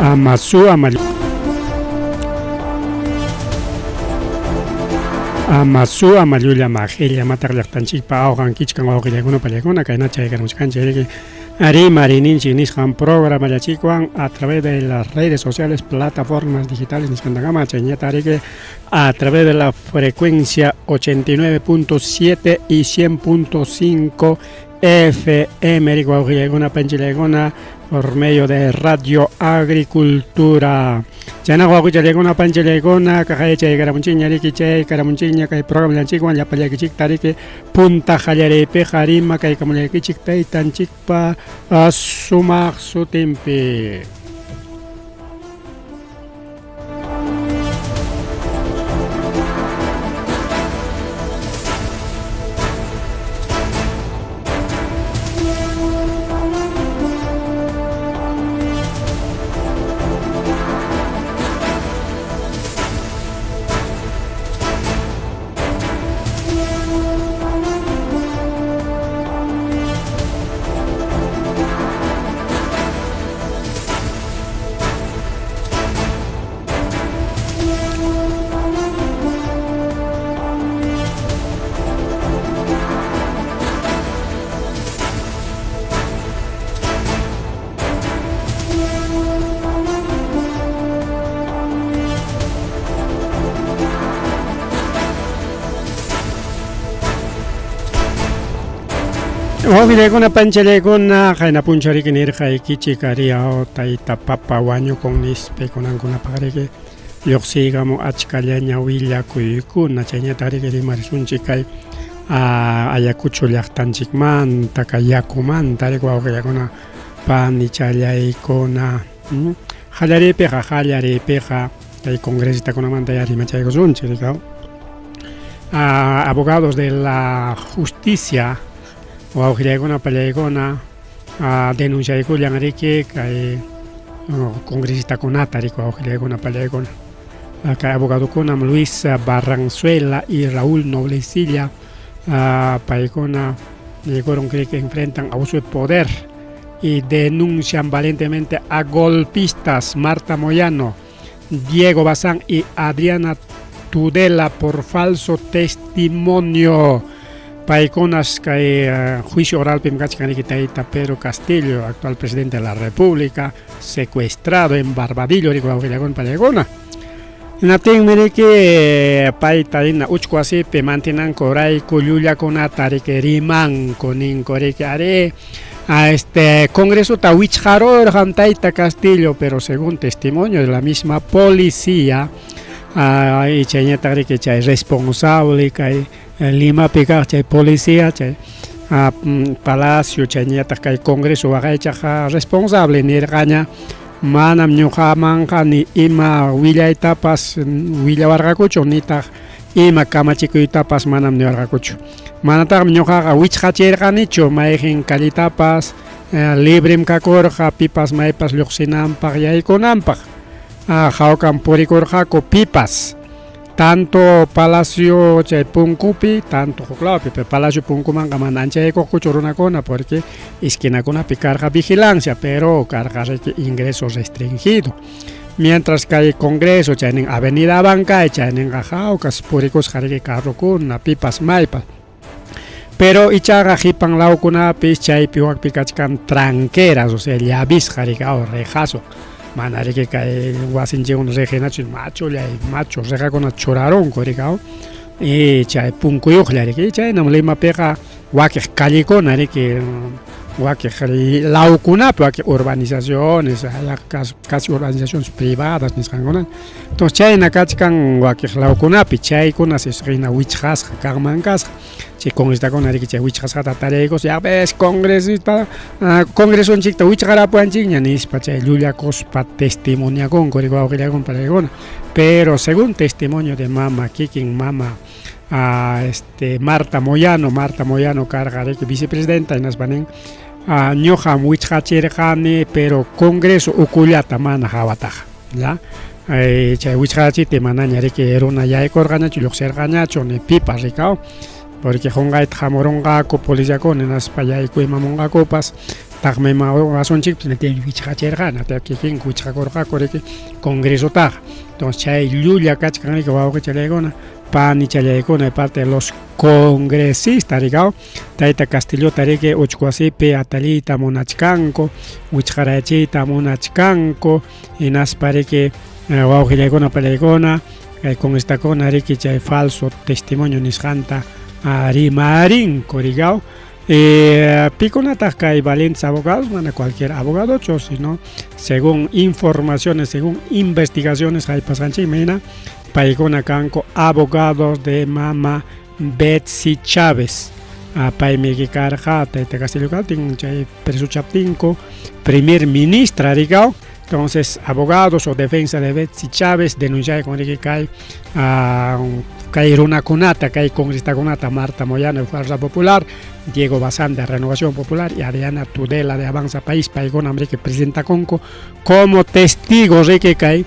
Amasu Amali Amasu Amalulia Magelia Matarlachtanchipa Augan Kichkan Augilaguna Palaguna Kainacha y Ganuchkanche Ari Marinin Chinishan programa la Chicuan a través de las redes sociales, plataformas digitales Niskandagama Cheñatarike a través de la frecuencia 89.7 y 100.5 FM Riguaugileguna Panchileguna por medio de Radio Agricultura. Chana Guaguileguna Panchileguna, Cajacha y Caramunchiña, Riquiche, Caramunchiña, que programa la Chicuan, la Paliakichik Tarike, Punta Jalerepe, Jarima, que como le Kichik Taitan Chikpa, Sumar Sutimpi. Ovileguna Pancheleguna, Jaina Puncharikinir, Jaikichikaria, o Taita Papa, Waño con Nispe, con alguna paregue, Yoxigamo, Achkaliaña, Villa, Kuyukuna, Cheñatari, Marisunchikai, Ayacucho, Yachtanchikman, Takayakuman, Tareguaguna, Pan, Ichalia, Icona, Jalarepeja, Jalarepeja, el congresista con Amanda y Machaigozunchi, abogados de la justicia. Guaujilegona Palegona denuncia de Julián Arique, que congresista con Atari, Guaujilegona Palegona, que abogado con Luis Barranzuela y Raúl Noblecilla, Palegona, llegaron que enfrentan abuso de poder y denuncian valientemente a golpistas Marta Moyano, Diego Bazán y Adriana Tudela por falso testimonio. Paiconas que juicio oral Pimcachcaniquitaita Pedro Castillo, actual presidente de la República, secuestrado en Barbadillo, Riguaugilegón Palegona. Natin Merike Paitaina Uchquasipe mantienen Coray Cuyuya con Atari que Riman con Incoricare a este Congreso Tawichjaror Jantaita Castillo, pero según testimonio de la misma policía, y Cheñatari que es responsable que Lima Picar, policía, Palacio, Cheñata, el Congreso, Vagacha, responsable, ni Gaña, Manam, Ñuja, Manja, ni Ima, Villa Etapas, Villa Barracucho, ni Ta, Ima, Camachico y Tapas, Manam, ni Barracucho. Manatar, Ñuja, Huichacher, Ganicho, Maegen, Calitapas, Librim, Cacorja, Pipas, Maipas, Luxinam, Paria y Conampag, Jaucam, Puricorjaco, Pipas. Tanto Palacio Puncupi, tanto claro, Palacio Puncuman, Gamanancha y Cocuchurunacona, porque esquina con picarga vigilancia, pero carga ingresos restringido. Mientras que el Congreso, en Avenida Banca, en Gajaucas, Puricos, Jarque Carrocuna, Pipas Maipas. Pero Ichaga Hipan Laucuna, Picha y Pihuac Picachcan tranqueras, o sea, ya vis Jaricao, rejazo. Manare que cae guasinche un regenacho macho le macho rega con choraron coricao y chay puncuyo clare que chay no le mapega guaque calicón are que guaque laucuna pero que urbanizaciones casi urbanizaciones privadas mis cangonas entonces chay na cachcan guaque laucuna pichay con as reina wichas carmancas che con esta con are que chay wichas taregos ya ves congresista congreso en chicta wichara puanchiña ni spachay lulia cospa testimonia con coricao que con paregona pero según testimonio de mama Kikin mama Marta Moyano carga de vicepresidenta en Asbanen Ñoham Wichhacherjane pero Congreso Ucullata mana Jawataja ya chay Wichhachite manaña que era una ya corgana chulokser gañacho ne pipa ricao porque Hongait Jamoronga, Copoliza con en Aspaya y Cuimamonga Copas, tagmema asonchik nete wichhacherga nate kikin wichhakorga koreki congreso tag. Entonces chay llulla kachkan que va que chalegona pani chalegona parte de los congresistas rigao taita Castillo tareke ochkwasipe atalita monachkanko wichharachita monachkanko inas pareke va que chalegona palegona con esta cona riki chay falso testimonio nisjanta ari marin corigao piconatas hay valientes abogados, bueno, cualquier abogado, sino según informaciones, según investigaciones, hay pasanchi mena, paigona canco abogados de mama Betsy Chávez, paimegi carja, te Castillo Caltin, preso chaptinco, primer ministra, digao. Entonces, abogados o defensa de Betsy Chávez denunciaron con que hay una conata, que hay congresista conata, Marta Moyano de Fuerza Popular, Diego Bazán de Renovación Popular y Adriana Tudela de Avanza País, Paigón Hambre que presenta Conco como testigos de que hay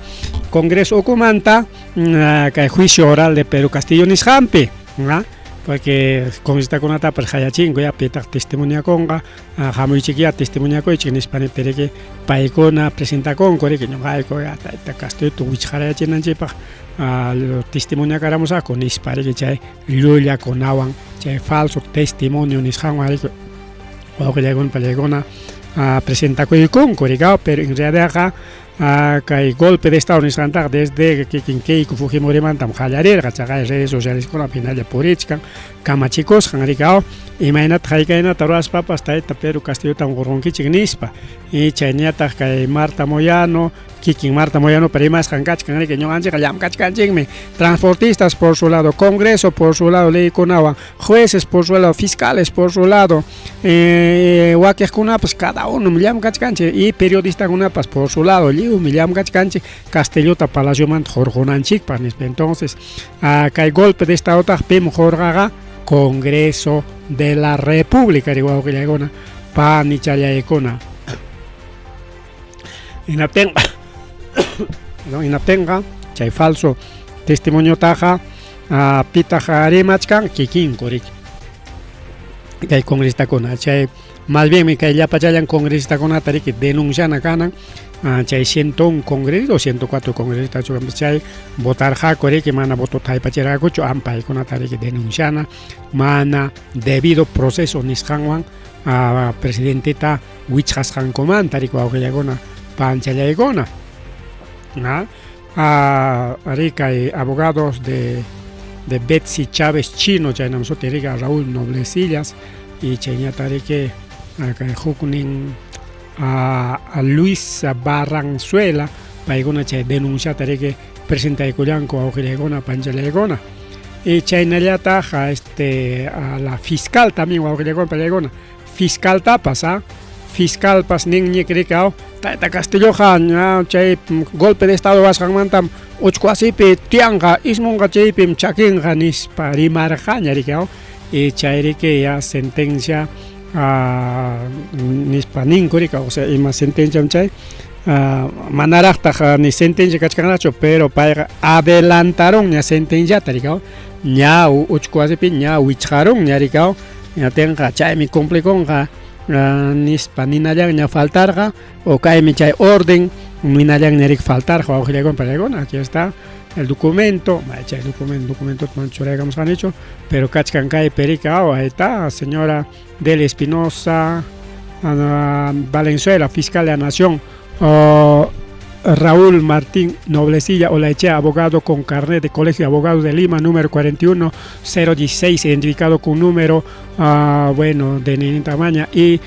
Congreso Ocumanta, que hay juicio oral de Pedro Castillo Nisjampe, porque con esta conata per hayachingo ya peta testimonia conga jamu chiquia testimonia ko chinis panete que paikona presenta con que no hay ko ya ta Castillo tu wichara chinan chepa testimonia caramos a con ispare que chay lulia conawan chay falso testimonio nis jamari o que llegon palegona presenta con corigao pero en realidad que hay golpe de estado en Santa desde que Kinkei Fujimori mantam jalarera gachaga redes sociales con la final de política cama chicos hanricao imagina traikaina taras papas taita Pedro Castillo tan gorronki chignispa y chañata que Marta Moyano Kikin Marta Moyano primas hankach kan que no anche kalam kachkan chigme transportistas por su lado Congreso por su lado ley conawan jueces por su lado fiscales por su lado wakias kuna pues cada uno milam kachkanche y periodistas kuna pues por su lado Miliam Gachkanche, Castellota Palacio Man, Jorgonanchik, entonces, que hay golpe de estado, Pem Jorgaga, Congreso de la República, igual que la Pan y Chalayecona. Inaptenga, chay falso, testimonio taja, Pita Jarimachkan, Kikin Korik. Que hay congresista con chay, más bien me cae ya pachayan congresista con Atari que denuncian a Canan. Chay 101 congreso 104 congresistas chay votar hakore que mana voto tai pachera cocho ampai con atari que denunciana mana debido proceso nishanwan presidente ta wichas han coman tari ko agona pancha llegona rica abogados de Betsy Chávez chino chay namso teriga Raúl Noblecillas y chaynya tari que hukunin a Luis Barranzuela, paigona chay denuncia que presenta de Cuyanco a Ojilegona, Panchalegona. Y chaynallata a la fiscal también, a Ojilegona, Panchalegona. Fiscal tapas, fiscal pas niñe cricao, Tata Castillo Han, chay golpe de estado vascan mantam, Uchquasipe, Tianga, Ismonga chaypim, Chakinga, Nisparimarajaña, ricao, y chayrique ya sentencia. Nispanin corrica, o sea, y más sentencia chay manarachta ni sentencia cachcanacho, pero para adelantaron ya sentencia taricao, ya uchquasipi ya wicharon ya ricao, ya tenga chay mi complicón nispaninayan ya faltarga, o cae mi chay orden, minayan ya faltar, o aquí está. El documento, documento manchuregamos han hecho, pero Cachcancay Perica, ahí está, señora Del Espinosa Valenzuela, fiscal de la Nación, Raúl Martín Noblecilla Olaechea, abogado con carnet de Colegio de Abogados de Lima, número 41016, identificado con número, de ningún tamaño, y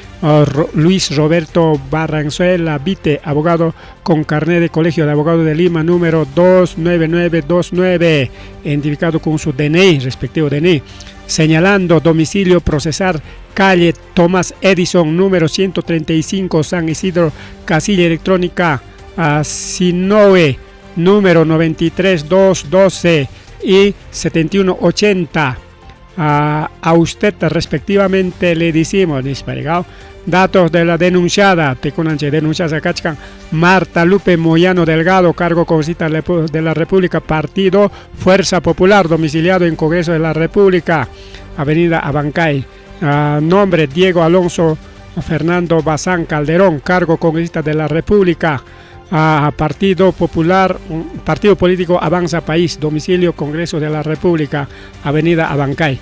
Luis Roberto Barranzuela Vite, abogado con carnet de Colegio de Abogados de Lima, número 29929, identificado con su DNI, respectivo DNI, señalando domicilio procesar calle Tomás Edison, número 135, San Isidro, casilla electrónica Sinoe, número 93212 y 7180. A usted respectivamente le decimos, datos de la denunciada, denuncias a Marta Lupe Moyano Delgado, cargo congresista de la República, partido Fuerza Popular, domiciliado en Congreso de la República, avenida Abancay, nombre Diego Alonso Fernando Bazán Calderón, cargo congresista de la República, Partido Popular, Partido Político Avanza País, domicilio Congreso de la República, Avenida Abancay.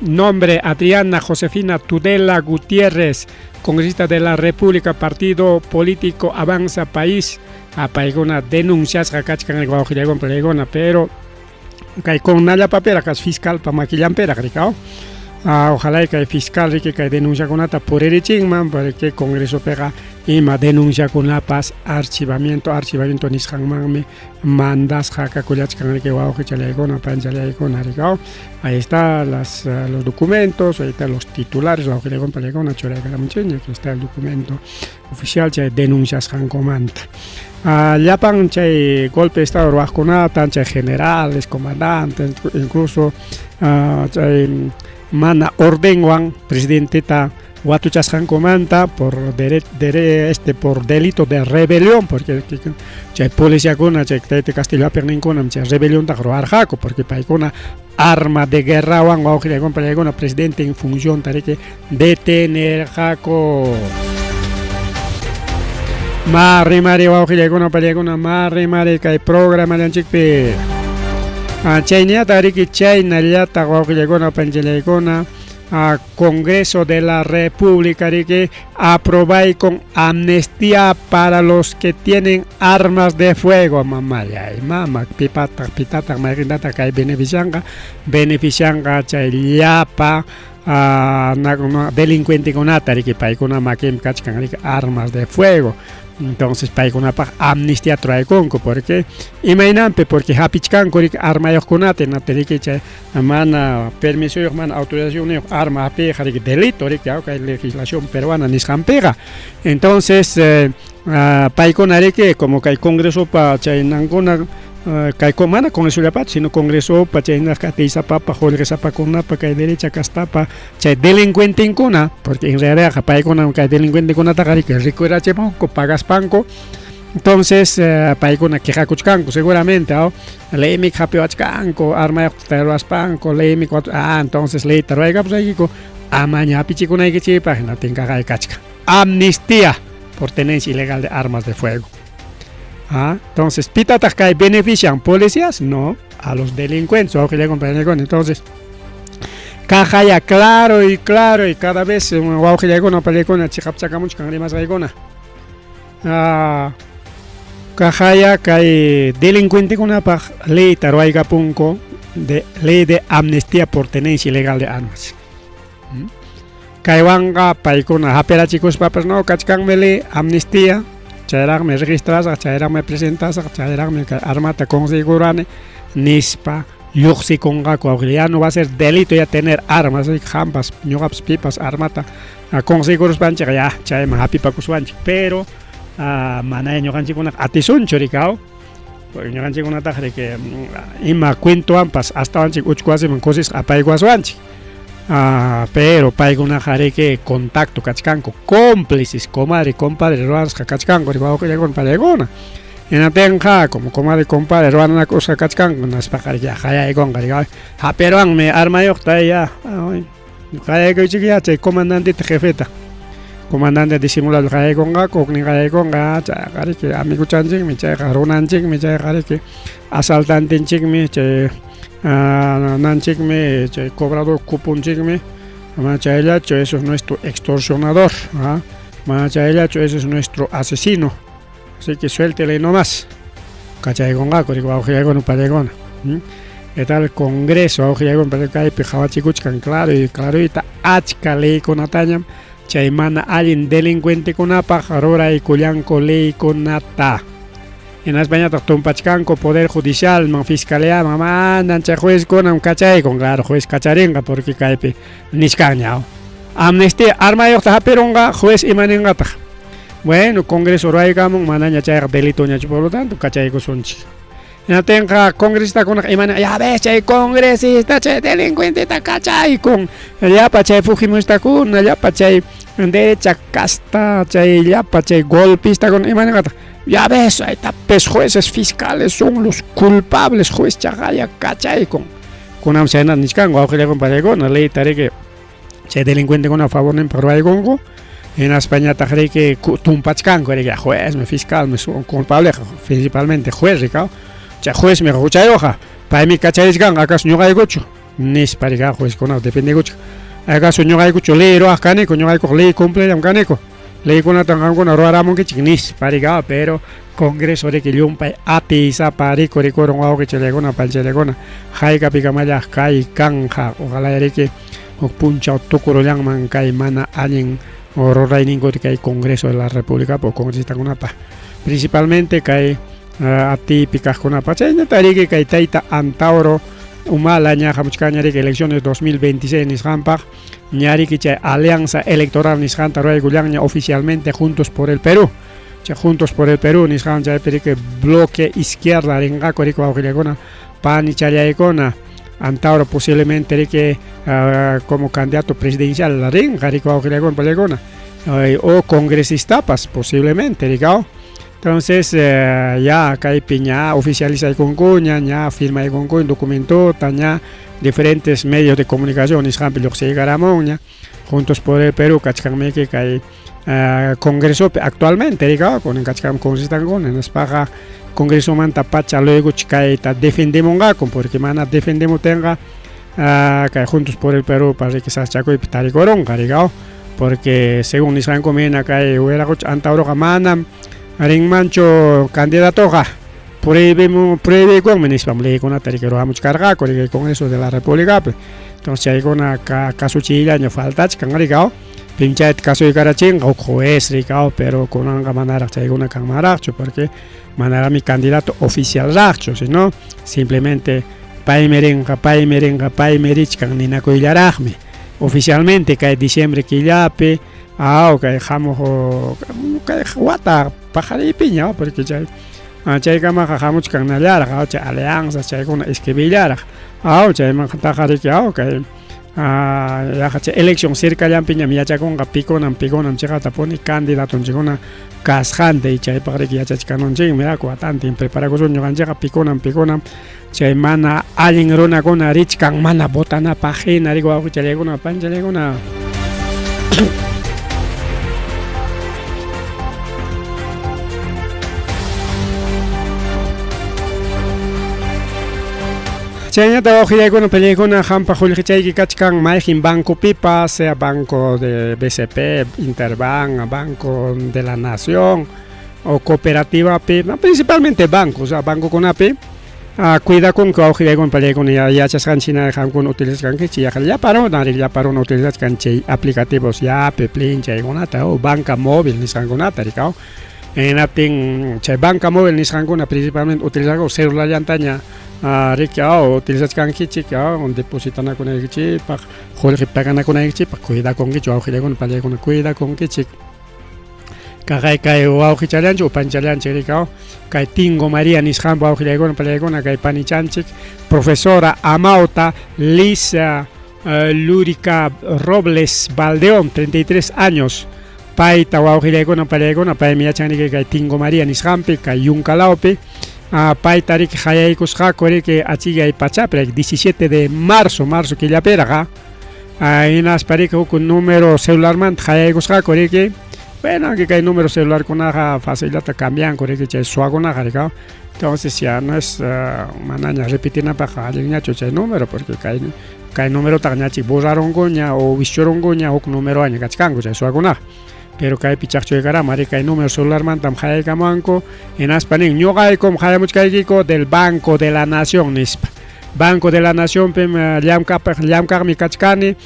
Nombre Adriana Josefina Tudela Gutiérrez, congresista de la República, Partido Político Avanza País. Paigona denuncias kachkan el guajilegon pelegona, pero que con nada papera que es fiscal para maquillar pera, creo. Ojalá que el fiscal que denuncia con ata por el chingman, porque el Congreso pega y ma denuncia con la paz archivamiento ni me mandas jaca culiach can el que va a chalegona panchalegona, ahí están los documentos, ahí están los titulares, la ojilegon pelegona cholega la mucheña, que está el documento oficial que denuncias can comanda. Yapan chay golpe de estado ruajkunata, chay generales, comandantes, incluso chay mana ordenwan presidente ta Huatuchascan comanda por por delito de rebelión, porque chay policía con chay Castillo Pernin con chay rebelión ta roarjaco, porque paikona arma de guerra wan waujile con presidente en función tare que detener jaco. Mari waujile con palegona mari kay programa de chikpe. Chaynia tariki chayna llata waujile con panchelegona. Congreso de la República que aprobáis con amnistía para los que tienen armas de fuego, mamá pitata marindata que beneficianga chayapa delincuente con atari que paik una maquim kachkan armas de fuego. Entonces paik una amnistía trae conco, porque imaginante porque hapichkan con arma yo conate nateri que mana permiso yo man autorización arma ape delito que hay legislación peruana ni pega. Entonces paik una que como que el Congreso pa chaynangona kay comana Congreso ya pat sino Congreso pa chayna katisa pa jorge sapa kona pa kay derecha kasta pa chay delincuente en kona, porque en realidad pa kona kay delincuente kona takari que recuerda chepanco pagas panco. Entonces pa kona que jacuchcanco seguramente leimi japiachcanco arma teruas panco leimi entonces ley taruega pues ahí ko amaña pichikuna que chipa na tenga kay kachka amnistía por tenencia ilegal de armas de fuego. Entonces, pitatas que benefician policías, no, a los delincuentes, entonces, caja ya claro y cada vez no caja ya que delincuente con una ley taruaiga punco de ley de amnistía por tenencia ilegal de armas. Kaiwanga paikuna hapera chicos papas no kachkan mele amnistía. Chayrak me registras, chayrak me presentas, chayrak me armata consegurane, nispa, yuxi congaco, ya no va a ser delito ya tener armas, jampas, ñugaps pipas, armata, conseguros pancha, ya, chayma, hapipa kuswanchi, pero, manay ñuganchi con atison choricao, porque ñuganchi con atajre que, ima cuento ampas, hasta wanchi, uchcuase, cosas apaiguaswanchi. Pero paiguna jareque contacto cachcanco cómplices comadre compadre ruanas cachcanco ribajo que con palegona en atenja como comadre compadre ruanas cosa cachcanco nas pajar ya jaya con gariga pero me arma yo está ya jaya que chiquilla che comandante jefeta comandante disimulado jaya con ga cogni jaya con ga jare que amigo chanjing mi che garonan ching mi che jare que asaltante ching mi che nanchikme cobrador cupón chikme machaelacho eso es nuestro extorsionador machaelacho eso es nuestro asesino, así que suéltele nomás cachay con gaco digo augia con palegona el Congreso augia con palegay pijaba chicuchkan claro y achka ley con atañam chaymana alguien delincuente con apajarora y culianco ley con nata. En España un pachcanco poder judicial, man fiscalía, mamá, nancha juez con un cachay con claro juez cacharenga porque caipe niscañao. Amnistía, arma yo ta peronga, juez y manengata. Bueno, Congreso raigamo, manaña chayar delito ñacho por lo tanto, cachay con sonchi. En tenga congresista con imana, ya ves, chay congresista, chay delincuente ta cachay con, ya pa chay fujimista con, ya pa chay derecha casta, chay ya pa chay golpista con imanengata. Ya ves, ahí está, pues jueces fiscales son los culpables, juez chagaya, cachay, con amsena niscan, guau que con paregón, ley tare que chay delincuente con a favor en Paraguay Congo. En España tajre que tumpachcan que juez, me fiscal, me culpable, principalmente juez, rico. Chay juez me escucha hoja. Para mi cachayis gang, acá señor hay gocho. Nis para juez con a depende gocho. Acá señor hay gocho, ley ro acá neco, señor hay co ley cumple am caneco. Ley con a tangan con a ro aramon que chignis para pero Congreso de que lumpa apisa para corricoron a que chelegona panchelegona. Jaica picamaya kai canja, ojalá que o puncha o tocoro man kai mana alguien o raining que hay Congreso de la República por congresista con apa. Principalmente que atípicas con apa. Chayna tariki que taita antauro umala ñaja muchkaña que elecciones 2026 en Ishampa. Ñari que alianza electoral Nishanta Roy Guliaña oficialmente Juntos por el Perú. Juntos por el Perú, Nishan ya que bloque izquierda, Renga Corico Augilegona, Pan y Chaliaicona, Antauro posiblemente que como candidato presidencial la Renga Rico Augilegona Palegona, o congresista, posiblemente, digamos. Entonces, ya acá hay piña, oficializa con cuña, ya firma con cuña, documento, ya diferentes medios de comunicación, Nishan Piloxi Garamoña, Juntos por el Perú, Cachcameque, que hay. Congreso actualmente digamos con el cachcam consistan con en España Congreso manta pacha luego chicaita defendemos con porque mana defendemos tenga que Juntos por el Perú para que se chaco y taricorón cargado porque según Israel comena que hubiera antauro mana ring mancho candidato ga pruebe con ministro le con taricero vamos carga con el Congreso de la República entonces hay con caso chile año falta cargado Pinchat caso de Carachín, o juez ricao, pero con una manera de una cámara, porque manera mi candidato oficial racho, si no, simplemente pai merich, canina coilarajme. Oficialmente, que es diciembre que yape, que dejamos, que guata, pájaro y piña, porque chay kama jajamos canallar, chay alianza, chay con esquivillar, chay manjatajar que ya elección cerca ya piña ya con piconam chica taponi candidato chicona casjante y chay para que ya canon ching mira cuatante prepara con yo ganja piconam chay mana alguien rona con rich kan mana botana página digo chay con una pancha le con una Chayna trabajo con pelea con Hampa Julchay que cachcan Maijin Banco Pipa, sea Banco de BCP, Interbank, Banco de la Nación o Cooperativa PIP, principalmente bancos, Banco con AP, cuida con que con pelea con ya chascan China con utilizan que ya para no utilizan aplicativos ya Peplin, Chaygonata o banca móvil ni sangonata, ricao. En apting banca móvil ni sangona principalmente utilizan celular yantaña. Riqueo utilizan kichi que depositan con el kichi para joder pagan con el kichi para cuidar con kichi o con para con cuida con kichi que o kichalan o panchalan chiricao que tingo María Nishan o con para con que panichanchik profesora Amauta Lisa Lúrica Robles Baldeón 33 años paita o con para con mi chani que tingo María Nishan que yuncalaope Pai tarik hayaikus hakore que achiga y pachapre 17 de marzo que ya peraga en aspare con número celular man hayaikus hakore que bueno que hay número celular con una facilidad cambian con que che suagona garga entonces ya no es manaña repetir na paja línea choche número porque hay número tañachi borraron goña o visioron goña o número aña cachcango che suagona pero que hay pichacho de cara, marica, hay número celular mantam jaya camanco, en Aspanin, yo hay como jaya muchcayico del Banco de la Nación, Banco de la Nación, pem liamcar mi cachcani,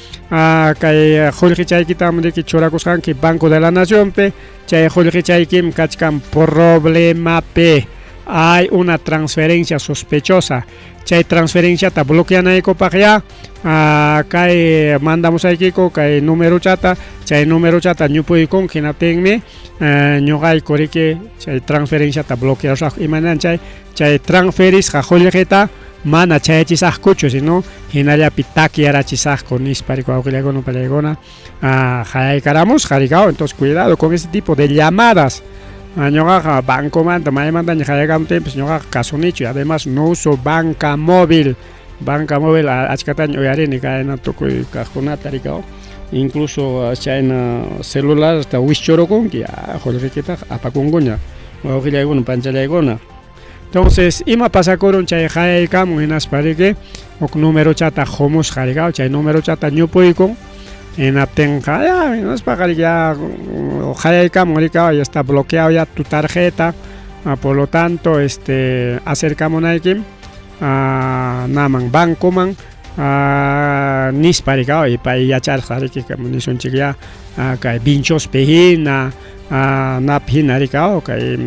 que Jorge Chayquitam de Kichoracoscan, que Banco de la Nación, pe, chay Jorge Chayquim cachcam problema pe. Hay una transferencia sospechosa. Chay transferencia ta bloquean ahí para allá. Que mandamos ahí que número chata. Chay número chata no puede con que no tenga. No hay que chay transferencia ta bloquear. Y manan chay transferis jajoleta mana chay chisaj cucho sino hinaya pitaki ara chisaj con isparico auxiliago no pelegona. Jay caramos jarigao. Entonces cuidado con ese tipo de llamadas. Ñoga banco manda mandan jayagam tempos ñoga casonicho y además no uso banca móvil achkatañ oyarini kaena toku kajuna tarikao incluso chayna celular hasta wishchorokunki holriquita apakunguña wawqillaykuna panchallaykuna. Entonces ima pasakurun chay hayaykamun hinaspariki uk número chata homusqarika chay número chata ñupuykun hinaptinqa ya hinaspaqari ya hayaykamun rika ya está bloqueado ya tu tarjeta, por lo tanto acercamunaykim naman bancoman nisparika pay yacharqariki nisunchik ya kay vinchospejin naphinarika kay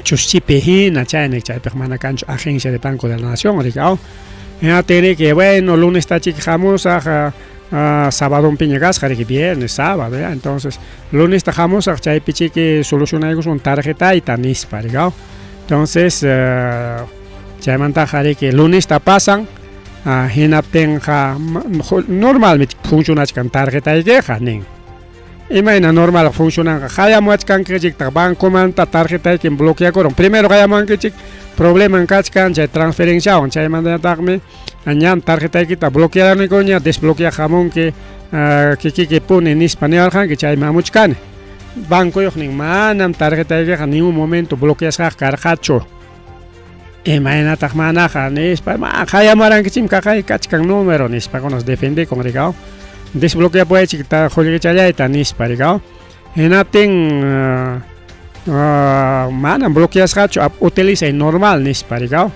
chuschipejina chaynek chaypej mana kanchu agencia de Banco de la Nación rika ya tiene que bueno lunes tachik jamusaj sábado piñagasqa riki viernes sábado ya entonces lunes tajamusaj chaypichiki solucionaykus un tarjetaita nisparika entonces chaymantaja riki lunes ta pasan hinaptinqa normalmente funcionachkan tarjetaykiqa nin imayna normal funcionanqa hayamuachkankichikta bancomanta tarjetaykin bloqueakuron primero hayamankichik problema kachkan chay transferenciawan chaymantaqmi ñam tarjetaykita bloquearanikunña desbloqueajamunki kikiki puni nispa niwarqanki chaymi amuchkani bancoyuqnin manam tarjetaykiqa ningún momento bloqueasqaqa karqachu imaynataq manaqa nispa hayamurankichim kaqay kachkan número nispakunas defendikun rika desbloqueapuyachik qullqichallayta nispa rika hinaptin manam bloqueasqachu utilizay normal nispa rika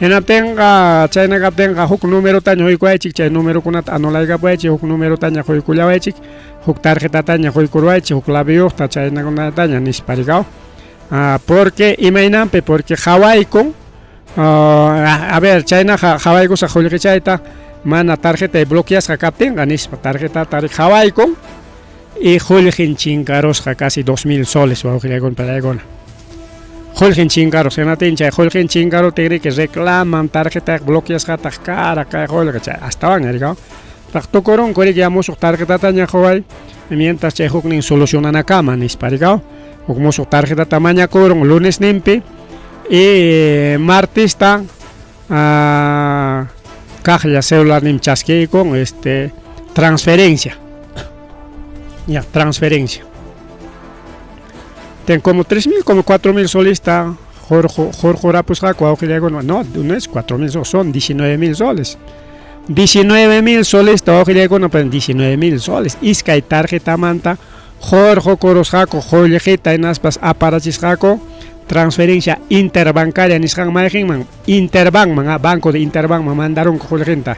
hinaptinqa chaynakaptinqa huk numerotaña quykuyachik chay numerokunata anulaykapuaychik huk numerotaña quykullawaychik huk tarjetataña quykurwaychik huk labiyuqta chaynakunataña nispa rika porque imaynanpi porque hawaykun a ver chayna hawaykusa qullqichayta mana tarjeta bloqueasqa kaptinqa nispa tarjeta tarik hawaykun y qullqin chinkarusqa casi 2000 soles wawqillaykuna palaykuna qullqin chinkarus hinatin chay qullqin chinkaru tigriki reclaman tarjeta bloqueasqataq kara kay qullqi chay astawan rika tukurun kuriki musuq tarjetataña quway mientras chay huknin solucionanakama nispa rika huk musuq tarjetata mañakurun lunes nimpi y martes ta kaqlla celular nim chaskikun transferencia ya transferencia ten como 3000 como 4000 solista jorapusqaku wawqillaykuna no es 4000 son 19000 soles 19000 soles wawqillaykuna 19000 soles iskay tarjetamanta jorqurusqaku qullqita hinaspas aparachisqaku transferencia interbancaria nisqan mayqinman Interbankman banco de Interbankman mandaron qullqinta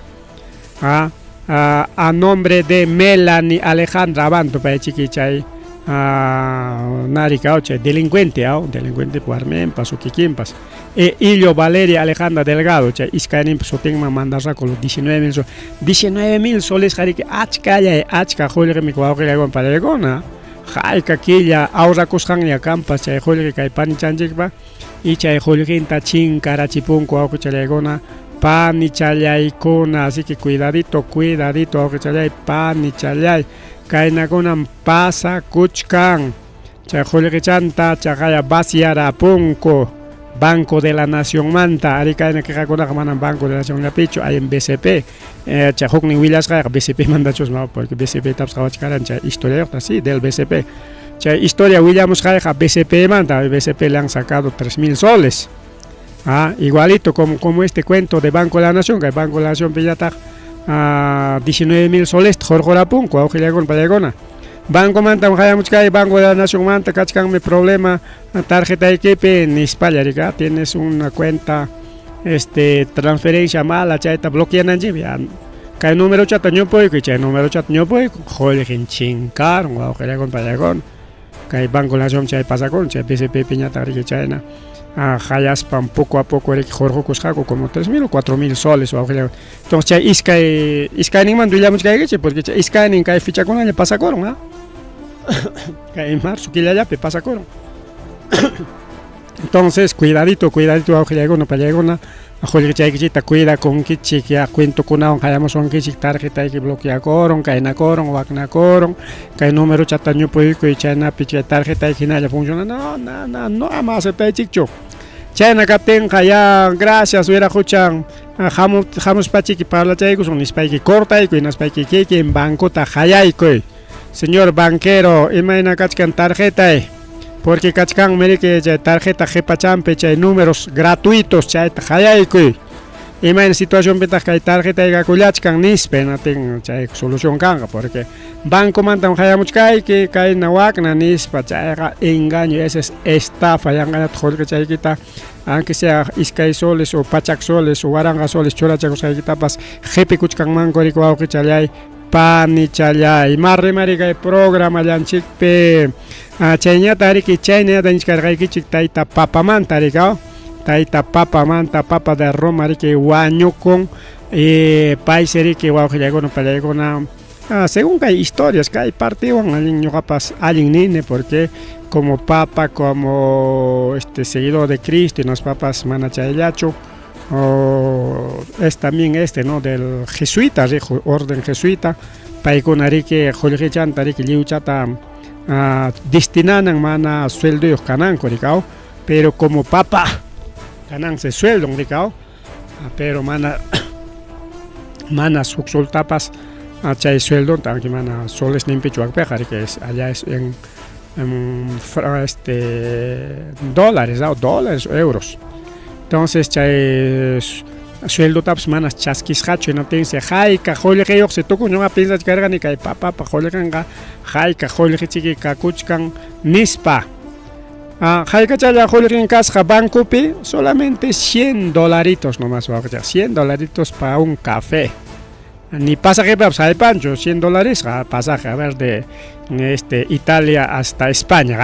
a nombre de Melanie Alejandra Abanto paychiki chay narika chay delincuente puarmenpas o kikimpas Illo Valeria Alejandra Delgado chay iskaynin sutinman mandarqaku 19000 soles 19000 soles qariki achka qullqimi wawqillaykuna palaykuna hayka killa awrakusqanña kampas chay qullqi kay panichanchikpa y chay qullqinta chinkarachipunku wawqichallaykuna panichallaykuna así que cuidadito wawqichallay panichallay kaynakunan pasakuchkan chay qullqichanta chaqaya vaciarapunku Banco de la Nación manta ari kayna qiqakunaqa manan Banco de la Nación llapichu hay en BCP chay huknin willasqayqa BCP mandachusma porque BCP tapas qawachkaran chay historia sí del BCP chay historia willamusqayqa BCP manta BCP le han sacado 3000 soles igualito como este cuento de Banco de la Nación que Banco de la Nación pillataq 19000 soles jorqurapunku wawqillaykuna palaykuna Banco manta hayamuchkay Banco de la Nación manta kachkanmi problema tarjetaykipi nispalla rika tienes una cuenta transferencia mala chayta bloqueananchik kay número chata ñupuyku chay número chata ñupuyku qullqin chinkarun wawqillaykuna palaykuna kay Banco de la Nación chay pasakun chay BCP piñata riki chayna hayaspan poco a poco riki jorqukusqaku como 3000 o 4000 soles wawqillaykuna entonces chay iskayninman willamuchkaykichik porque chay iskaynin kay fichakunaña pasakurun kay marzo killallapi pasakurun entonces cuidadito wawqillaykuna pallaykuna qullqichaykichikta cuidakunkichik ya cuentokunawan hayamusunkichik tarjetayki bloqueakurun kaynakurun waqnakurun kay número chata ñupuyku y chaynapi chay tarjetayki hinalla funciona no ama aceptaychikchu Chayna kaptinqa ya gracias wiraquchan hamuspachiki parlachaykusun nispayki cortaykuy nispayki kikin bankuta hayaykuy señor banquero imayna kachkan tarjetay porque kachkan merike chay tarjeta qhipachanpi chay números gratuitos chayta hayaykuy imayna situación pitaq kay tarjetayqa kullachkan nispe natin chay solución kanqa porque banco mantam hayamuchkayki kayna wakna nispa chayqa engaño esa es estafa yanqanata qullqichaykita aunque sea iskay soles o pachak soles o waranga soles churachakusqaykitapas qhipikuchkanmanku riku wawqi challay pani challay marrimari kay programa llanchikpi chayñata riki chayñata niskarqaykichik tayta papamanta rikaw tayta papamanta papa de Roma riki wañukun paysi riki wawqillaykuna pallaykuna según kay historias kay partiwan allin ñuqapas allin nini porque como papa como seguidor de Cristo y los papas mana chayllachu es también no del jesuita orden jesuita paykuna riki qullqichanta riki liwchata destinanan mana sueldo kananku rikaw pero como papa gananse sueldo rikaw pero mana suqsultapas chay sueldo tanki mana soles nimpichuakpeqa riki allá es en dólares o euros. Entonces, chay sueldo taps manas chasquishacho y no piense, jaika, jolje yo se toco no piensa que ni kay papa, jolganga, jaika, jolje chiqui kakuchkan nispa. Jaika chaya jolje casja bancopi solamente $100 nomás va a $100 para un café. Ni pasaje para el pancho, $100, pasaje a ver de Italia hasta España,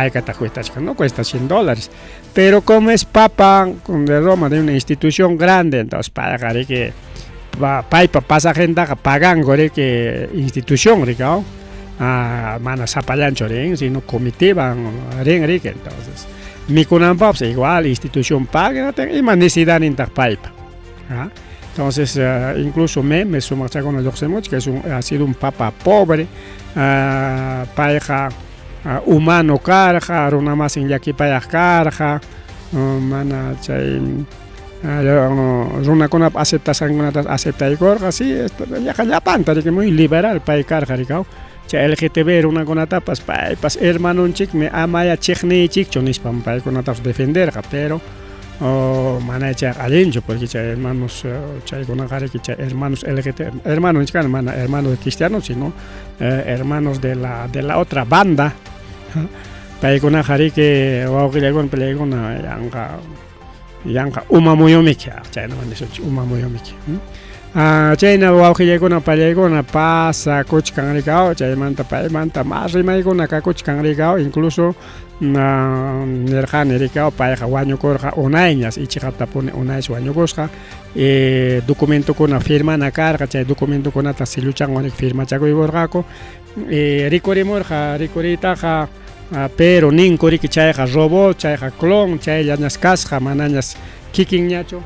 no cuesta $100. Pero como es papa de Roma, de una institución grande, entonces para que pasaje pagan que institución, mana zapalancho, sino comitiva, entonces mi kunampa igual institución paga y más necesidad en paipa. Entonces, incluso me sumo con el Oxemoch, que ha sido un papa pobre, pareja humano carja, una más en yaqui pareja carja, mana chay, una con acepta y corja, sí, ya panta, que muy liberal para carja, ricao. Chay LGTB una con tapas, hermano un chic, me ama ya chechni chic, chonis pam para con tapas defender, pero mana chay alincho porque chay hermanos chay con chay hermanos LGBT hermanos mana hermanos cristianos sino hermanos de la otra banda para con que wauqilla con pelea con yanqa umamoyomiki chay no maniso umamoyomiki chayna wauqilla con pelea con pasa kuchkan rikao chay manta más rimay con kuchkan rikao incluso nerjan rikao pareja wañukorja unayñas ichijata pone unayas wañukusqa documento kuna firma na carga chay documento kunata siluchan onik firma chakuykurqaku rikuritaqa pero ninku riki chayqa robot chayqa clon chayllañas kasqa manañas kikin ñachu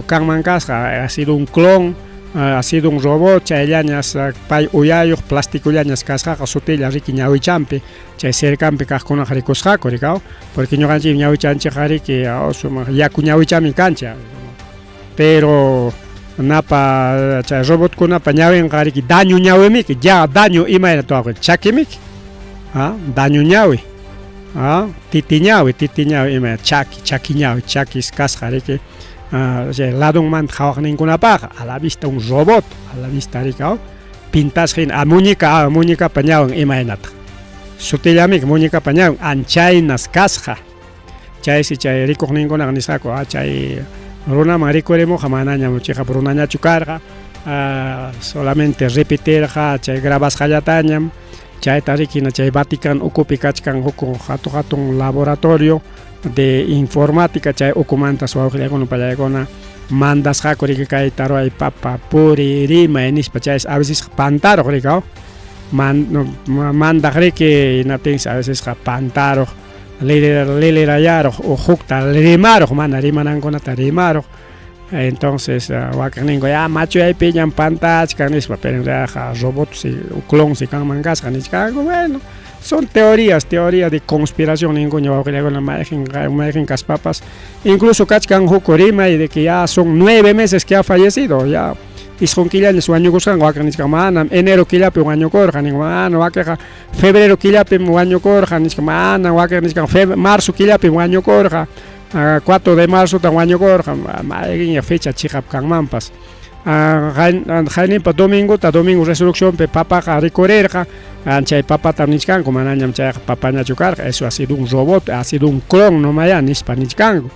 kanman kasqa ha sido un clon ha sido un robot chayllañas pay uyayuq plastikullañas kasqaqa sutilla riki ñawichanpi chay cercanpi kaqkunaq rikusqaku rikao porque ñuqanchik ñawichanchikqa riki yaku ñawichami kanchik pero napa chay robotkunapa ñawinqa riki daño ñawimiki ya daño imayna tuwaqku chakimiki daño ñawi titi ñawi ima chaki ñawi chakis kasqa riki ladunman qhawaqninkunapaqa a la vista un robot a la vista rikao pintasqin muñeca pañawan imaynata sutillamik muñeca pañawan anchaynas kasqa chaysi chay rikuqninkunaqa nisqaku chay runaman rikurimuqa manañam chiqa runañachu karqa solamente repetirqa chay grabasqallatañam chayta rikina chay Vatican ukupi kachkan huk hatun laboratorio de informática chay ukumanta suawqillakuna pallaykuna mandasqaku riki kay taruay papa puri rima nispa chay a veces pantaruq rikao mandaq riki natinsi a veces pantaruq lilirayaruq o hukta rimaruq mana rimanankunata rimaruq entonces wakaqninqa ya machuyaypi ñam pantachkan nispa pero en realidad robot si clon si kanman kasqa nisqaku bueno son teorías de conspiración ninguna con la imagen papas. Incluso Kachkan Hukurima y de que ya son 9 meses que ha fallecido, ya. Y son killan su año corjan, guacanis camana, enero killape un año corjan, guana, guaca, febrero killape un año corjan, camana, guacanis marzo killape un año corja, 4 de marzo un año corjan, fecha chicap mampas. Jaime pa domingo resurrección pe papa a recorrer ancha papa tamnichkan como ananyam chay papa nachucar, eso ha sido un robot, ha sido un clon no maya ni spanichkan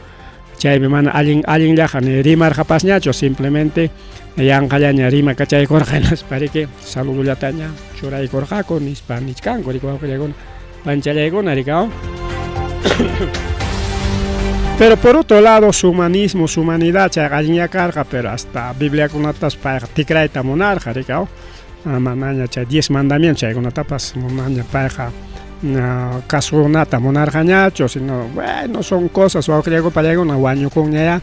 chay me man alguien viaja ni rimar japas ñacho simplemente yang kalian rima kachay corjanas para que saludo la taña choray corja con spanichkan ko ko con panchale con aricao. Pero por otro lado, su humanismo, su humanidad, ya carga, pero hasta Biblia con atas para tikraita monarca, ricao. Mananya, 10 mandamientos, con atapas, mananya, para caso nata monarca ñacho, sino, bueno, son cosas, o creo que para una guaño con ella.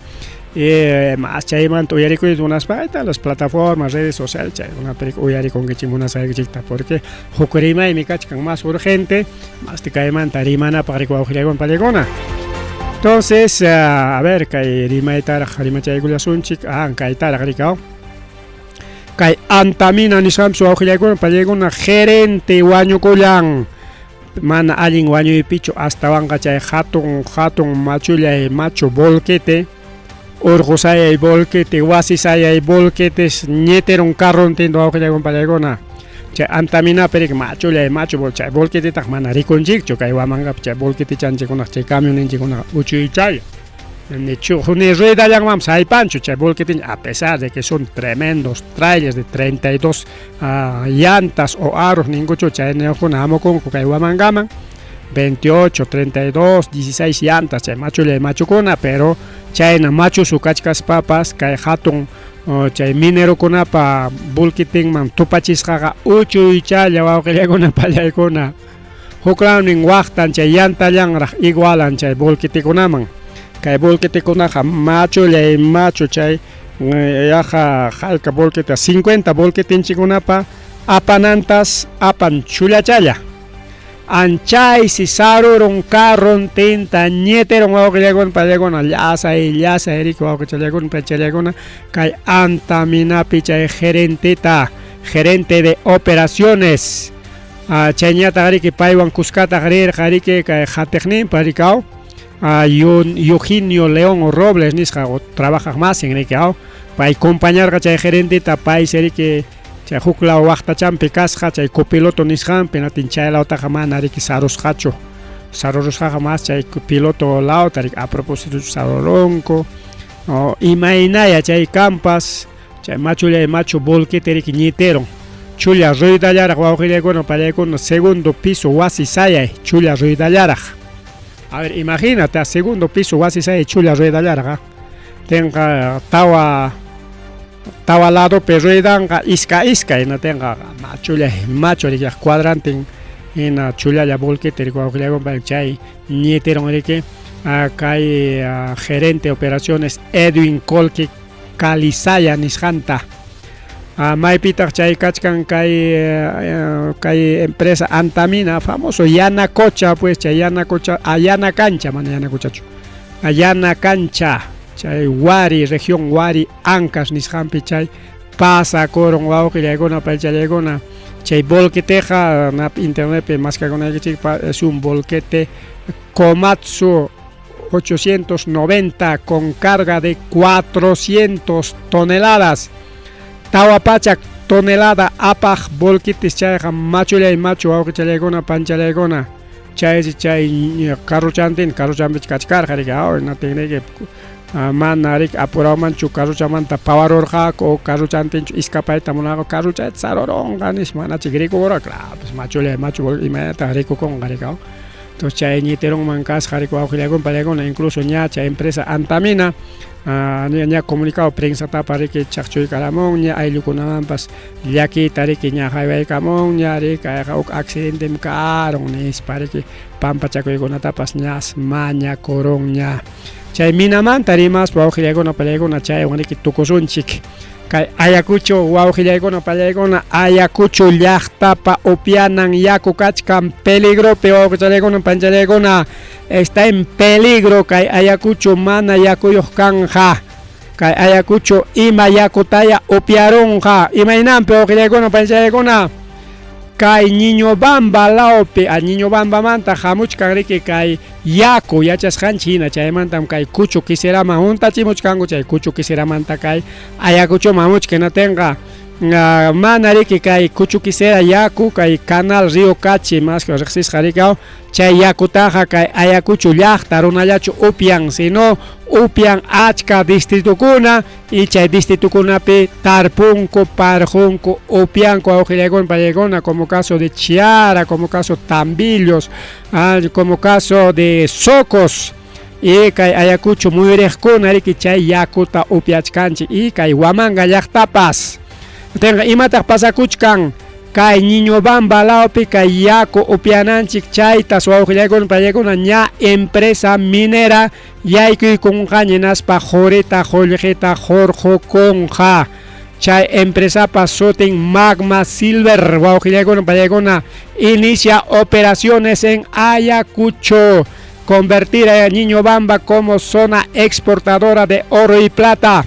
Más chayman tuyarico y unas paitas, las plataformas, redes sociales, una película uyari con que chimuna sabe que porque Hukurima y mi cachican más urgente, más te caeman tarimana para que con palegona. Entonces, a ver, kay rimaytar harimachay gulasunchik, kaytar agricao. Kay antamina nisam su aujilagon palegona gerente waño kulang. Mana alin waño y picho hasta bancachay hatun machulla y macho bolquete. Orgosaya y bolquete, wasisaya y bolquetes, nieteron carron tendo aujilagon palegona. Antamina perik macho le macho bolchay bolquete tak mana riconjik kay wamangap chay bolquete chanche con chay camion en con uchu chay ne chune rueda yang mam sai pancho chay bolquete a pesar de que son tremendos trailers de 32 llantas o aros ningucho chay ne con amo con kay wamangaman 28 32 16 llantas chay macho le macho cona pero chay na macho su kachkas papas kay hatun chay minero kuna pa bulkiting man tupachis kaka uchu icha yawa kaya kuna palay kuna hukran ning waktan chay yanta lang rak igualan chay bulkiti kuna man kay bulkiti kuna ka macho lay macho chay yaha halka bulkita 50 bulkitin chikuna pa apanantas apan chula chaya anchay si saruron carron tinta nieteron wawkillegon palegon llasa eriko wawkichalegon pechalegon kay antamina pichay gerente de operaciones chayñata gari que paywan kuskata gari que kay jateknin parikao Eugenio León Robles nisqa trabaja más en rikao pay acompañar chay gerente ta pay seri que chay hukla waqta champi kasqa chay copiloto nisqan penatin chay lauta jamana riki saros más chay piloto lauta a propósito saroronco imainaya chay campas chay macho bolquete riki ñiteron chulla ruidallara wawqillaykuna pallaykuna segundo piso wasi sayay chulla ruidallara. A ver, imagínate, a segundo piso wasi sayay chulla ruidallara tenga tawa lado perruedanga iska y no tenga macho de cuadrante en chula la bolquete con chay nieteron que acá gerente de operaciones Edwin Colque Calizaya Nishanta Mai Peter chay kachkan kay empresa Antamina famoso Yanacocha pues chay Yanacocha Ayana Cancha man Yanacochacho Ayana Cancha chay Wari región Wari Ancas nishampi chay pasa coron wauki legona pelchalegona chay bolqueteja na internet más que con es un bolquete Komatsu 890 con carga de 400 toneladas Tawapacha tonelada apaj bolquitis chay machule y macho wauki chalegona panchalegona chay carruchantin kachkar jariga na tiene que manarik apuraman chu carruchamanta pawarorja o carruchantin iskapaita monago carruchat saroron ganis mana chigriko ora claro pues machule macho y meta rico con garigao entonces chay niteron mancas jariko augilagon palegon incluso ña chay empresa Antamina ña comunicado prensa tapariki chaqchuy karamon ña ayllukunamanpas llakitariqui ña haywaykamun ña rika uk accidentem karon nispariki pampachakuykunatapas ñas mañakurun ña chay minamanta rimas wawqillaykuna pallaykuna chay waniki tukusunchik kay Ayacucho wawqillaykuna pallaykuna Ayacucho llaqtapa upianan yaku kachkan peligro wawqillaykuna panchallaykuna está en peligro kay Ayacucho mana yakuyuq kanja kay Ayacucho ima yakutaya upiarunqa imaynanpi wawqillaykuna panchallaykuna kay Ñiñobamba laopi Ñiñobamba manta hamuchkan riki kay yaku yachasqanchina chaymantam kay kuchu kisiraman juntachimuchkanku chay kuchu kisiramanta kay Ayacucho mamuchkinatinqa mana riki kay kuchu kisira yaku kay canal río Cachi mas riqsisqa rikaw chay yakutaqa kay Ayacucho llaqta runallachu upian sino upian achka distritukuna y chay distritukunapi tarpunku parjunku upianku wawqillaykuna pallaykuna como caso de Chiara, como caso Tambillos, como caso de Socos y kay Ayacucho muyuriqkuna riki chay yakuta upiachkanchik y kay Huamanga llaqtapas tenga imataq pasakuchkan kay Ñiñobamba laopi kay yaku upiananchik chaytas wawqillaykuna pallaykuna ña empresa minera yaykuykunqa ñinaspa Jorita Jollejita Jorjokunqa chay empresapas sutin Magma Silver wawqillaykuna pallaykuna inicia operaciones en Ayacucho convertir a Ñiñobamba como zona exportadora de oro y plata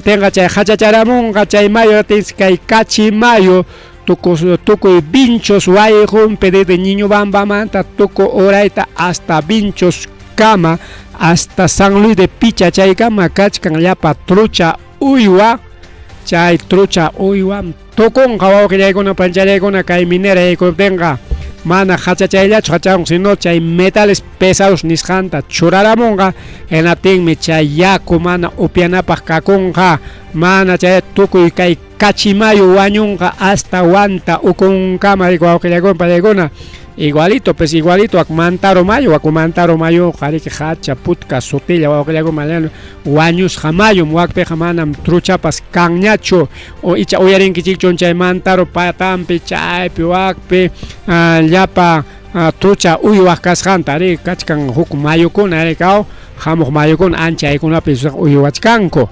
tenga chay hachacharamunqa chay mayo kay Cachimayo tukuy Vinchos wayqunpi desde Ñiñobamba manta tuku orayta hasta Vinchos kama hasta San Luis de Picha chaykama kachkan llapa trucha uywa chay trucha uywa tukunqa wawqillaykuna panchallaykuna kay minera yaykuptinqa mana hachachayllachu hachachun sino chay metales pesados nisqanta churaramunqa enatinmi chay yaku mana upianapaq kakunqa mana chay tukuy kay Cachimayo wañunqa hasta Wanta ukunkama riki wawqillaykuna pallaykuna igualito pues igualito ak Mantaro Mayo qariki hacha putka sutilla wawqillaykuna wañusqa mayum wakpiqa manam truchapas kanñachu o icha uyarinkichikchun chay Mantaro patampi chaypi wakpi llapa trucha uywaq kasqanta ri kachkan huk mayukuna rikaw hamuq mayukuna ancha aykunapi uywachkanku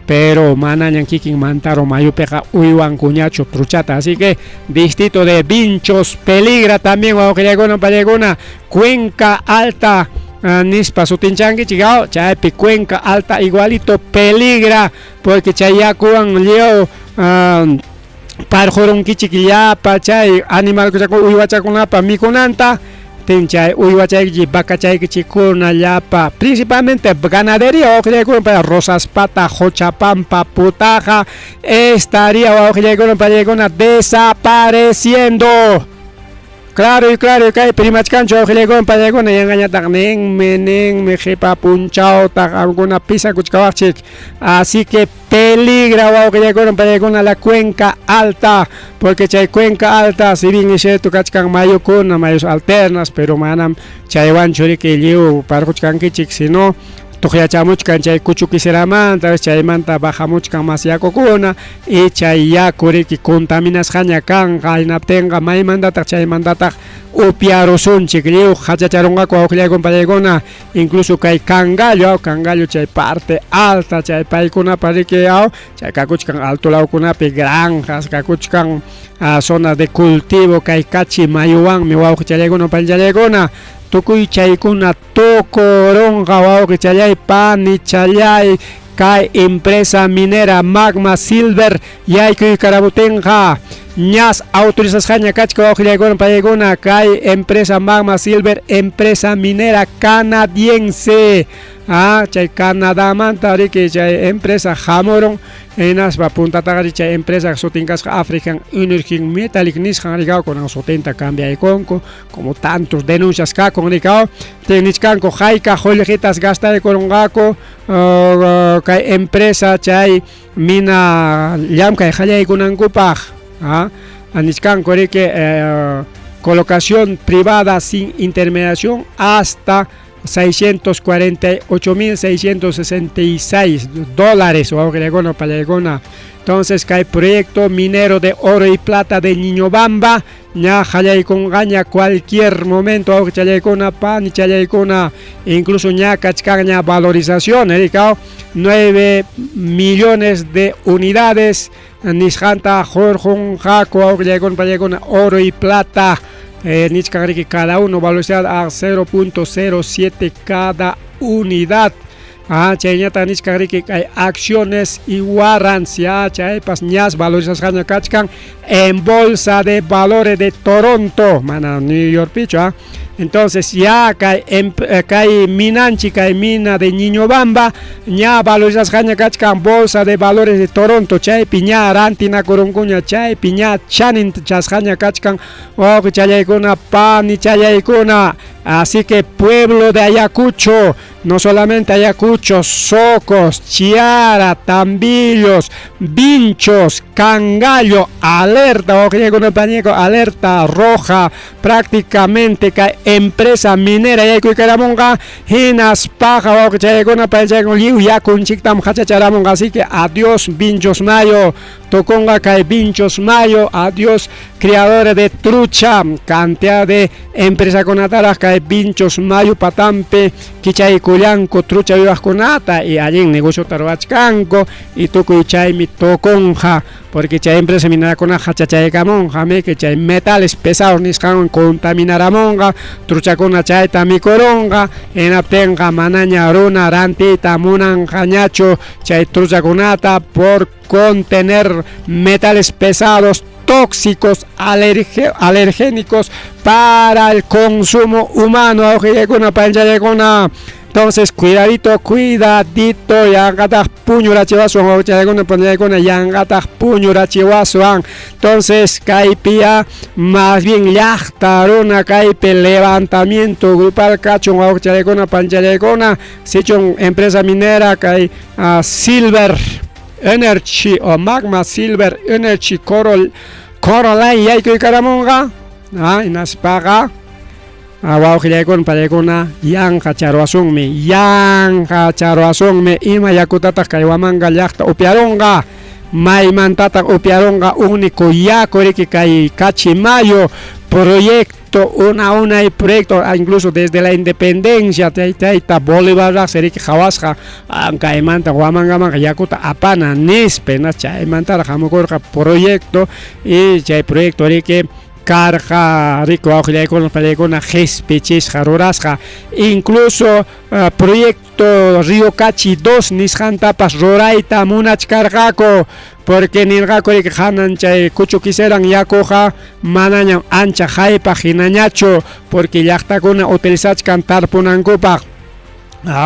pero manañan kikin Mantaro Mayupiqa uywankuñachu truchata así que distrito de Vinchos peligra también wawqillaykuna pallaykuna Cuenca Alta nispa sutinchankichin chaypi Cuenca Alta igualito peligra porque chay yakuwan lliw parjurunkichik llapa chay animalkunaku uywachakunapa mikunanta tinchay uywachaykichik vakachaykichikkuna llapa principalmente ganadería wawqillaykuna para Rosaspata Jochapampa Putaja estaría wawqillaykuna pallaykuna desapareciendo claro y kay primachkanchu wawqillaykuna pallaykuna yanqañataq ninmi qipa punchawtaq alguna pisakuchkawaqchik así que peligra wawqillaykuna pallaykuna la Cuenca Alta porque chay Cuenca Alta si bien es cierto kachkan mayukuna mayos alternas pero manam chaywanchu riki lliw parquchkankichik sino tuqyachamuchkan chay kuchu kisiramanta chaymanta bajamuchkan mas yakukuna y chay yaku riki contaminasqaña kanqa hinaptinqa maymantataq chaymantataq upiarusunchik lliw hachacharunqaku wawqillaykuna pallaykuna incluso kay Cangallo chay parte alta chay paykunapa riki chay kakuchkan alto lawkunapi granjas kakuchkan zonas de cultivo kay Cachimayuwanmi wawqillaykuna panchallaykuna tukuy chaykuna tukurunqa wawqichallaypa nichallay kay empresa minera Magma Silver yaykuy karabutinqa ñas autorizasqaña kachka wawqillaykuna pallaykuna kay empresa Magma Silver empresa minera canadiense chay Canadamanta riki chay empresa hamurun hinaspa puntataqa chay empresa sutinkasqa African Energy Metallic nisqan rikaw kunan sutinta cambiaykunku como tantos denuncias kakun rikaw tiqnichkanku hayka jollejitas gastaykurunqaku kay empresa chay mina llamkay qallaykunankupaq nichkanku riki colocación privada sin intermediación hasta $648,666 o agregona palegona. Entonces que hay proyecto minero de oro y plata de Niñobamba, ya jalay con gaña cualquier momento, o chalay con pan, chalay con incluso ya cachcaña valorización, 9 millones de unidades, Nishanta, Jorjun, Jaco, oro y plata. Que cada uno valorizada a 0.07 cada unidad. Chaynata que hay acciones y warrants ya pas ñas valorización kachkan en bolsa de valores de Toronto, mana New York picho. Entonces ya hay minanchi, hay mina de Niñobamba, ya valorización kachkan bolsa de valores de Toronto, chay piña arantina coruncuña, chay piña chanin chasjaña kachkan, o chayaykuna pan y chayaykuna. Así que pueblo de Ayacucho, no solamente Ayacucho, Socos, Chiara, Tambillos, Vinchos, Cangallo, alerta, alerta roja, prácticamente que empresa minera y Caramonga, Hinas Paja, así que adiós Vinchos Mayo, Toconga cae Vinchos Mayo, adiós criadores de trucha, cantidad de empresa con ataras cae Vinchos Mayo, Patampe, Kichay Cuyanco, trucha vivas con ata y allí en negocio Tarobachcanco y Tucuichay mi Toconja, porque chay empresa minera con aja chachay camonja, que chay metales pesados niscan contaminar a monga, trucha con chay tami coronga, en aptenga manaña runa, rantita, munan jañacho, chay trucha con ata por contener metales pesados tóxicos alergénicos para el consumo humano. Entonces cuidadito yangatag puño rachivaso yangatag puño rachivaso. Entonces caipia más bien yachtarona caipe levantamiento grupal cachon panchalegona sichon empresa minera cai Silver Energy o Magma Silver Energy Coraline yaiku Caramonga inaspaga con palegona yanja charuasungme ima yakutata kaywamanga llaqta upiaronga maymantata upiaronga único yakoriki kay Cachimayo proyecto una y proyecto incluso desde la independencia taita Bolívar seriki jawasja ankaimanta huamanga yakuta apana nispe na chaimanta jamukorja proyecto y chay proyecto riki carga rico con palegona gespechis jarurasja incluso proyecto Río Cachi 2 nisjan tapas roraita munach cargaco porque nirgaco que hanan chay cucho quisieran yacoja manaña ancha jaipa jinañacho porque yachta con utilizach cantar punancopa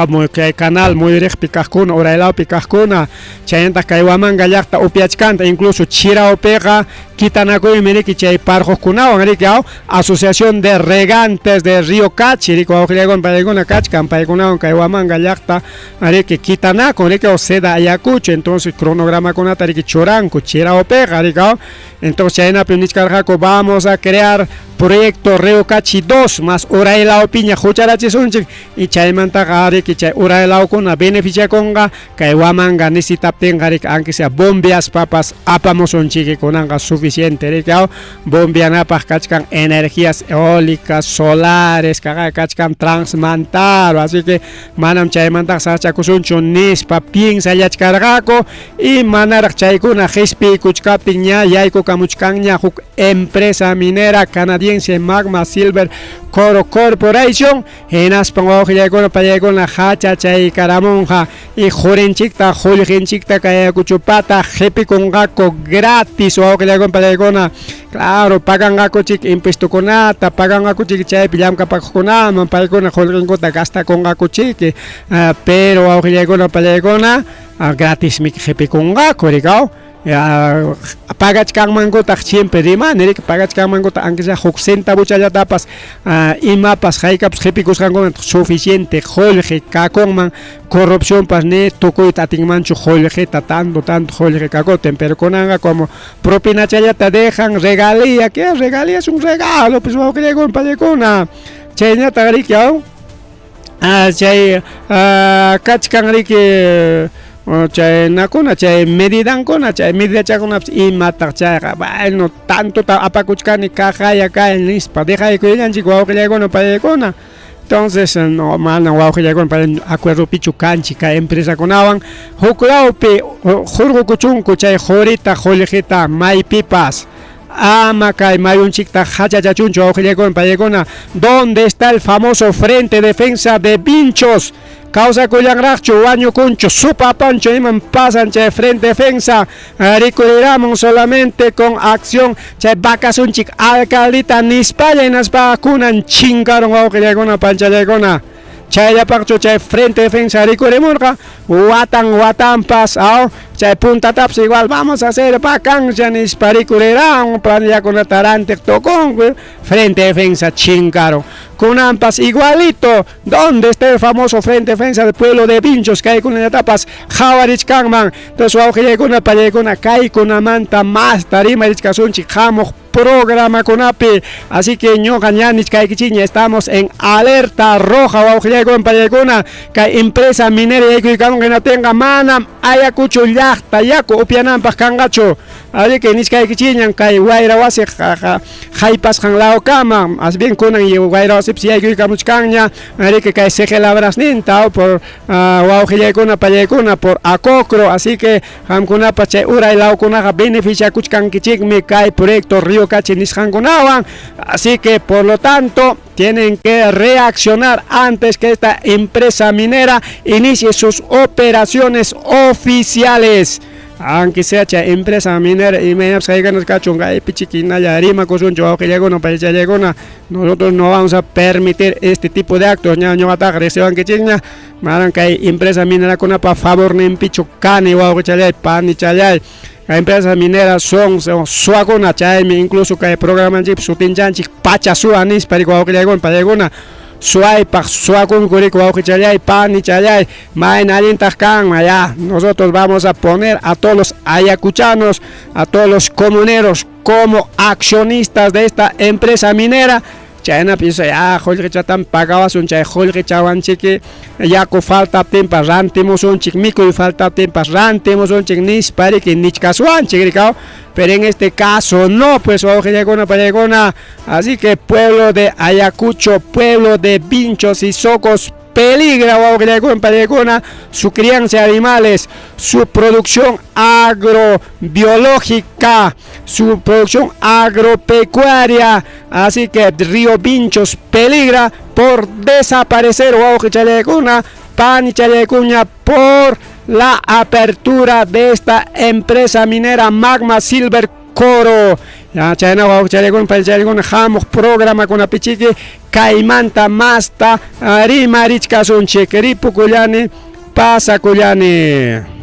muy canal muy picascuna orailao picascuna chayenta kaywamanga llaqta upiachkanta incluso chira opega quitanaco y meriki chay parjos kunao ngarikiao asociación de regantes de Río Cachi rico auxiliagon palegona kachkan paikunao kaywamanga llaqta ariki quitanaco riki o seda Ayacucho entonces cronograma con atariki choranco chira opega rikao entonces chayna punichkarjako vamos a crear proyecto Río Cachi 2 más orailao piña jucharachisunchik y chaymanta que chay uraelao con beneficia conga kaywamanga necesitaptenga aunque sea bombeas papas apamosonchiki conanga suficiente rikao bombianapas kachkan energías eólicas solares kachkan transmantaro así que manam chaymanta sachakusuncho nispa piensa yachkargako y manarak chaykuna hispi kuchkapiña yayko kamuchkanña huk empresa minera canadiense Magma Silver Coro Corporation en aspango con la hacha chay Caramonja y jorenchikta jolgenchikta kaya kuchupata jepi con gaco gratis o que le hagan palegona claro pagan gaco chik impuesto conata pagan gaco chik chay pilam kapak conama palegona jolgenkota gasta con gaco chik pero o que le hagan palegona gratis mi jepi con gaco rigao pagas mango tak siempre de manera que pagas mango tak aunque sea 60 buchalla tapas y mapas haikaps jepicos gango suficiente jolge kakongman corrupción pas ne toko tatingmancho jolge tanto jolge kakoten pero conanga como propina chaya te dejan regalía que regalía es un regalo pues vamos que con palecona chaya tagarikiao chay kachkanriki chay nakuna chay medidankuna chay medidachakunapas imataq chayqa bueno tanto apakuchkani kajaya kay nispa dejaykuyllanchik wawqillaykuna payaykuna. Entonces no mana wawqillaykuna para acuerdo pichu kanchik kay empresakunawan huklawpi hurqukuchunku chay qurita qullqita maypipas ama kay mayunchikta hachachachunchu wawqillaykuna payaykuna. ¿Dónde está el famoso Frente Defensa de Vinchos? Causa kuyanraqchu wañukunchu supapancho iman pasan chay Frente Defensa rikuriramun solamente con acción chay vacasunchik alcaldita nispalla naspa kunan chinkaron wawqillaykuna panchallaykuna. Chayapaqchu chay Frente Defensa rikurimurqa watanpas chay puntatapas igual vamos a hacer vacancia nispa rikurirán planllakunata rantiq tokonku Frente Defensa chinkaron. Kunampas igualito, ¿dónde está el famoso Frente Defensa del Pueblo de Vinchos? Que hay con etapas Javarich Kangman, entonces wawqillaykuna pallaykuna kaykunamanta más tarima richkasunchik hamuq programa kunapi, así que ñoqa ñanich kaykichiña estamos en alerta roja wawqillaykuna pallaykuna kay empresa minera yaykuykamunqa tenga manam Ayacucho llaqta yaku upyananpaq kanqachu, así que nichkaykichiñan kay wayra wasi haypasqan lawkama, más bien kunan wayra wasi yaykuykamuchkanña ariki kay segelabrazninta por wawqillaykuna pallaykuna por Acocro, así que qamkunapas chay uray lawkunaqa beneficiakuchkankichikmi kay proyecto Río Cachi nisqankunawan, así que por lo tanto tienen que reaccionar antes que esta empresa minera inicie sus operaciones oficiales. Aunque sea empresa minera y me nosotros no vamos a permitir este tipo de actos. Empresa minera con a favor ni pichu cani pan y chalay. Las empresas mineras son suaguna chaymi incluso que programan chip sutinjanchik pachasuanis parikuawqillaykuna pallaykuna suaypaq suakun kurikuawqichalay pan y chalay maynalintaq kanma ya. Nosotros vamos a poner a todos los ayacuchanos, a todos los comuneros como accionistas de esta empresa minera. Chayna piensa ya qullqichatan pagawasun chay qullqichawanchiki yaku faltaptinpas rantimusunchik mikuy faltaptinpas rantimusunchik nispariki nichkasuanchik rikaw, pero en este caso no, pues wawqillaykuna pallaykuna. Así que pueblo de Ayacucho, pueblo de Vinchos y Socos, peligra wawqillaykuna pallaykuna su crianza de animales, su producción agrobiológica, su producción agropecuaria. Así que Río Vinchos peligra por desaparecer wawqillaykuna pan y challaykuna por la apertura de esta empresa minera Magma Silver Coro. Ya chayna wawqillaykuna pallaykuna hamuq programa kunapichiki kaymanta masta rima richkasunchik ripukullani pasakullani.